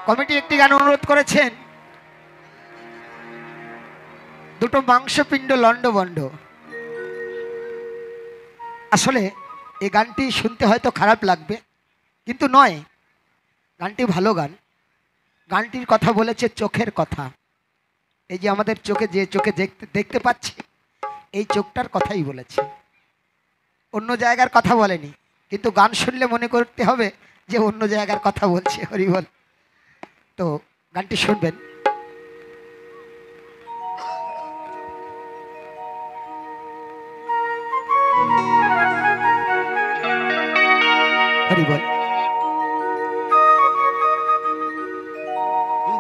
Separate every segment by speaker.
Speaker 1: Committee একটি গান অনুরোধ করেছেন, দুটো মাংসপিণ্ড লন্ডভন্ড। আসলে এই গানটি শুনতে হয়তো খারাপ লাগবে, কিন্তু নয়, গানটি ভালো গান। গানটির কথা বলেছে চোখের কথা। এই যে আমাদের চোখে, যে চোখে দেখতে পাচ্ছি, এই চোখটার কথাই বলেছে, অন্য জায়গার কথা বলেনি। কিন্তু গান শুনলে মনে করতে হবে যে অন্য জায়গার কথা বলছে। হরি বল। তো গানটি শুনবেন। হরি বল।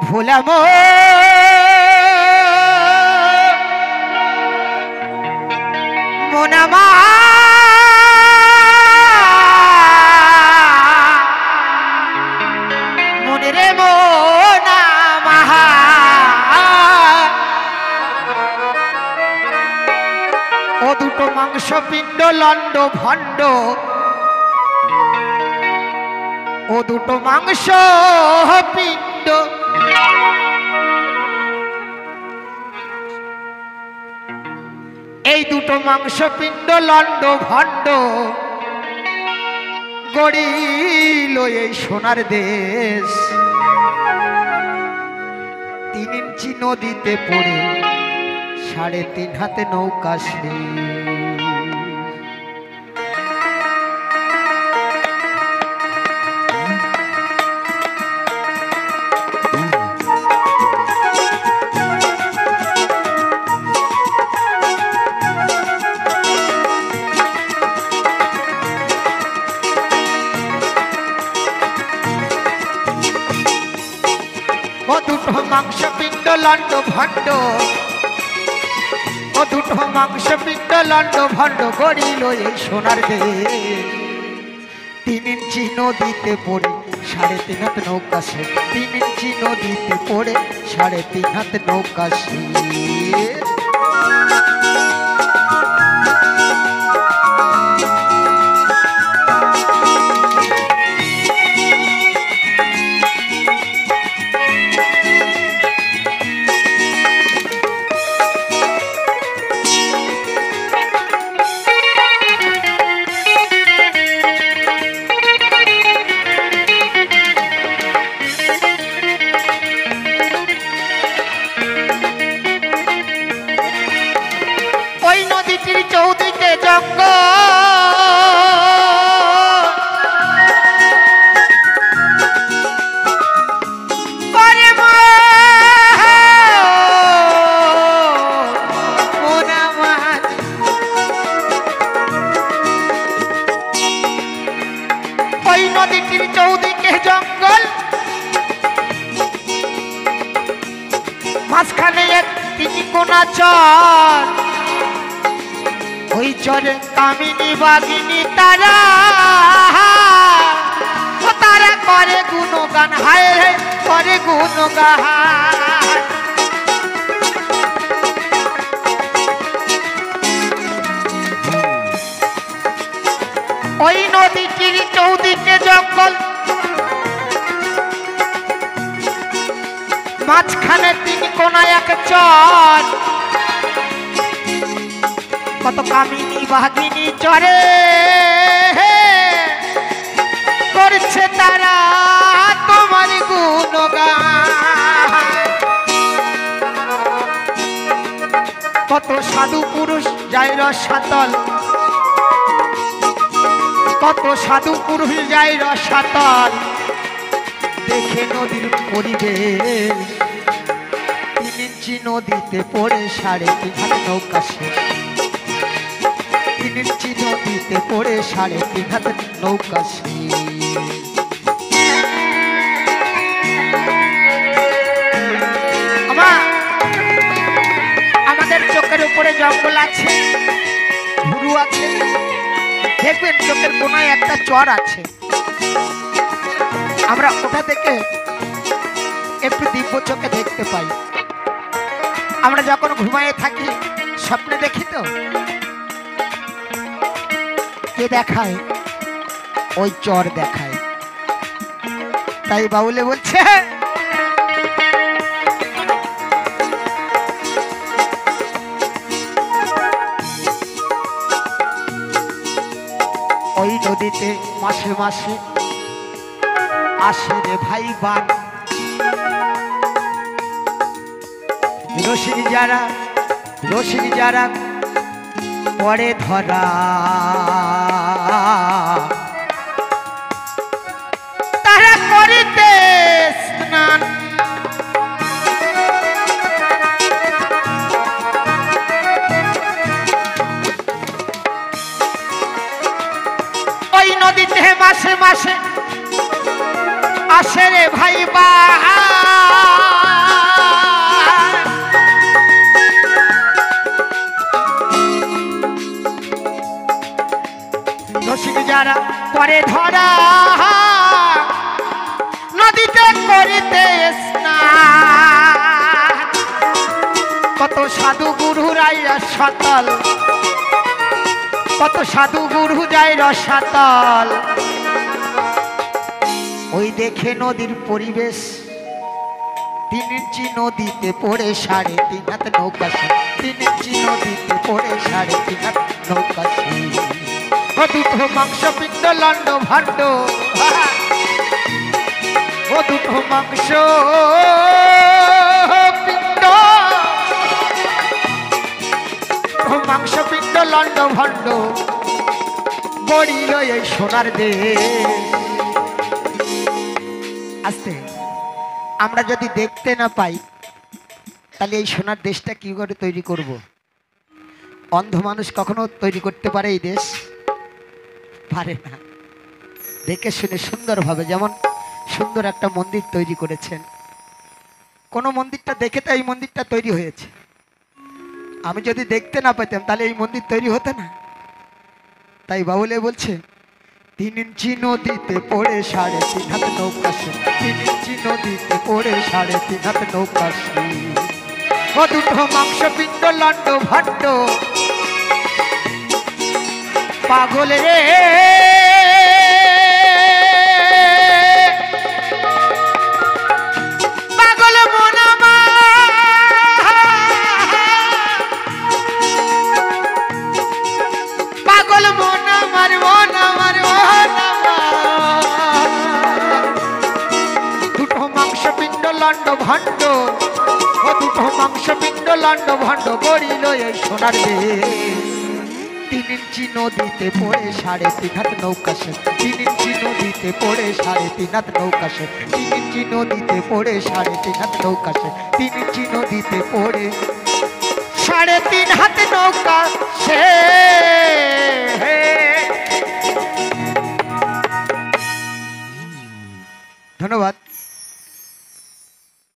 Speaker 1: ভোলাম মোনামা মনে রে মোনামা, ও দুটো মাংসপিণ্ড লন্ড ভণ্ড, ও দুটো মাংস পিণ্ড, এই দুটো মাংসপিণ্ড লন্ড ভণ্ড গড়িল এই সোনার দেশ। 3 ইঞ্চি নদীতে পড়ে 3.5 হাতে নৌকা সে। মাংসপিণ্ড লন্ড ভণ্ড, ও দুটো মাংসপিণ্ড লন্ড ভণ্ড গড়িল এই সোনার দেশ। 3 ইঞ্চি নদীতে পড়ে 3.5 হাত নৌকা সে। 3 ইঞ্চি নদীতে পড়ে 3.5 হাত নৌকা সে। চৌদিকে জঙ্গল, ওই নদীটির চৌদিকে জঙ্গল, মাঝখানে এক 3 কোনা চর। ওই চরে কামিনী বাগিনী তারা, ও তারা করে গুণগান, হায় হে করে গুণগান। ওই নদীটির চৌদিকে জঙ্গল, মাঝখানে 3 কোনায় এক চর। কত কামিনী বাগিনী চরে করছে তারা তোমার গুণগান। কত সাধু পুরুষ যায় রসাতল, কত সাধু পুরুষ যায় রসাতল, দেখে নদীর পরিবেশ। 3 ইঞ্চি নদীতে পড়ে 3.5 হাত নৌকা শেষ। 3 ইঞ্চি নদীতে পড়ে 3.5 হাত নৌকা শেষ। আমাদের চোখের উপরে জঙ্গল আছে, ভুরু আছে, দেখবেন চোখের কোনায় একটা চর আছে। আমরা ওটা থেকে একটু দিব্য চোখে দেখতে পাই। আমরা যখন ঘুমায়ে থাকি স্বপ্নে দেখি তো, কে দেখায়? ওই চর দেখায়। তাই বাউলে বলছে ওই নদীতে মাসে মাসে আসে রে ভাই বান। রসিক যারা পরে ধরা তারা করিতে স্নান। ওই নদীতে মাসে মাসে আসে রে ভাই বান। রসিক যারা পরে ধরা নদীতে করিতে স্নান। কত সাধু গুরু রাই রসাতল, কত সাধু গুরু যায় রসাতল। ওই দেখে নদীর পরিবেশ 3 ইঞ্চি নদীতে পড়ে 3.5 হাত নৌকা। 3 ইঞ্চি নদীতে পড়ে 3.5 হাত নৌকা। ও দুটো মাংস পিণ্ড লন্ড ভাণ্ড, ও দুটো মাংস পিণ্ড, মাংস পিণ্ড লন্ড ভাণ্ড গড়িল এই সোনার দেশ। আস্তে আমরা যদি দেখতে না পাই তাহলে এই সোনার দেশটা কি করে তৈরি করব? অন্ধ মানুষ কখনো তৈরি করতে পারে এই দেশ? পারে না। দেখে শুনে সুন্দরভাবে, যেমন সুন্দর একটা মন্দির তৈরি করেছেন, কোন মন্দিরটা দেখে তো এই মন্দিরটা তৈরি হয়েছে। আমি যদি দেখতে না পেতাম তাহলে এই মন্দির তৈরি হতো না। তাই বাউলে বলছে 3 ইঞ্চি নদীতে পড়ে 3.5 হাত নৌকা। 3 ইঞ্চি নদীতে পড়ে 3.5 হাত নৌকা। ও দুটো মাংস পিণ্ড লন্ড ভাণ্ড পাগল রে, পাগল মন আমার, পাগল মন আমার, মন আমার, মন আমার। দুটো মাংস পিণ্ড লন্ড ভাণ্ড, ও দুটো মাংস পিণ্ড লন্ড ভাণ্ড গড়িল এই সোনার দেশ। 3 ইঞ্চি নদীতে পড়ে 3.5 হাত নৌকা। 3 ইঞ্চি নদীতে পড়ে 3.5 হাত নৌকা। 3 ইঞ্চি নদীতে পড়ে 3.5 হাত নৌকা। 3 ইঞ্চি নদীতে পড়ে 3.5 হাত নৌকা। ধন্যবাদ।